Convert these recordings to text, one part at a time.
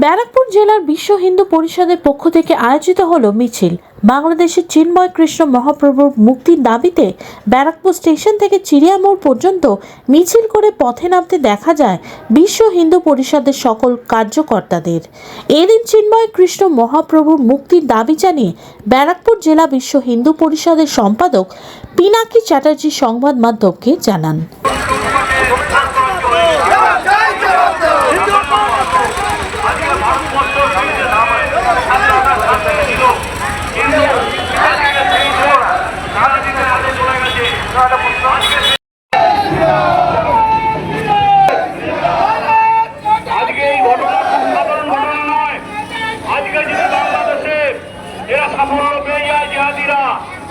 ব্যারাকপুর জেলার বিশ্ব হিন্দু পরিষদের পক্ষ থেকে আয়োজিত হলো মিছিল। বাংলাদেশের চিন্ময় কৃষ্ণ মহাপ্রভুর মুক্তির দাবিতে ব্যারাকপুর স্টেশন থেকে চিড়িয়ামোড় পর্যন্ত মিছিল করে পথে নামতে দেখা যায় বিশ্ব হিন্দু পরিষদের সকল কার্যকর্তাদের। এদিন চিন্ময় কৃষ্ণ মহাপ্রভুর মুক্তির দাবি জানিয়ে ব্যারাকপুর জেলা বিশ্ব হিন্দু পরিষদের সম্পাদক পিনাকি চ্যাটার্জি সংবাদ মাধ্যমকে জানান।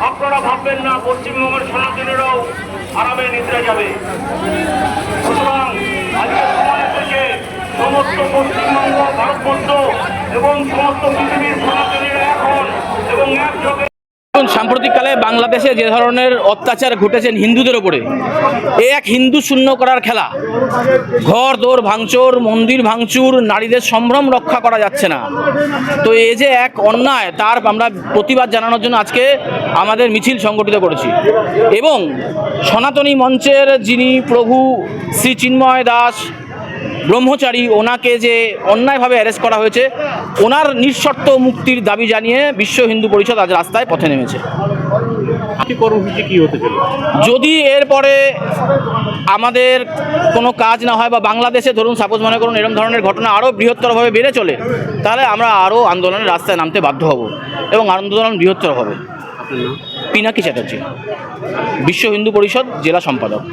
আপনারা ভাববেন না পশ্চিমবঙ্গের সনাতনীরাও আরামে নিদ্রা যাবে। সুতরাং আজকে সময় থেকে সমস্ত পশ্চিমবঙ্গ, ভারতবর্ষ এবং সমস্ত পৃথিবীর সনাতনীরা এখন এবং একযোগে সাম্প্রতিককালে বাংলাদেশে যে ধরনের অত্যাচার ঘটেছে হিন্দুদের ওপরে, এ এক হিন্দু শূন্য করার খেলা। ঘর দোর ভাঙচুর, মন্দির ভাঙচুর, নারীদের সম্ভ্রম রক্ষা করা যাচ্ছে না। তো এই যে এক অন্যায়, তার আমরা প্রতিবাদ জানানোর জন্য আজকে আমাদের মিছিল সংগঠিত করেছি। এবং সনাতনী মঞ্চের যিনি প্রভু শ্রী চিন্ময় দাস ব্রহ্মচারী, ওনাকে যে অন্যায়ভাবে অ্যারেস্ট করা হয়েছে, ওনার নিঃশর্ত মুক্তির দাবি জানিয়ে বিশ্ব হিন্দু পরিষদ আজ রাস্তায় পথে নেমেছে। কর্মসূচি কি হতে চলে? যদি এরপরে আমাদের কোনো কাজ না হয় বা বাংলাদেশে ধরুন সাপোজ মনে করুন এরকম ধরনের ঘটনা আরও বৃহত্তরভাবে বেড়ে চলে, তাহলে আমরা আরও আন্দোলনের রাস্তায় নামতে বাধ্য হব এবং আন্দোলন বৃহত্তর হবে। পিনাকি চ্যাটার্জি, বিশ্ব হিন্দু পরিষদ জেলা সম্পাদক।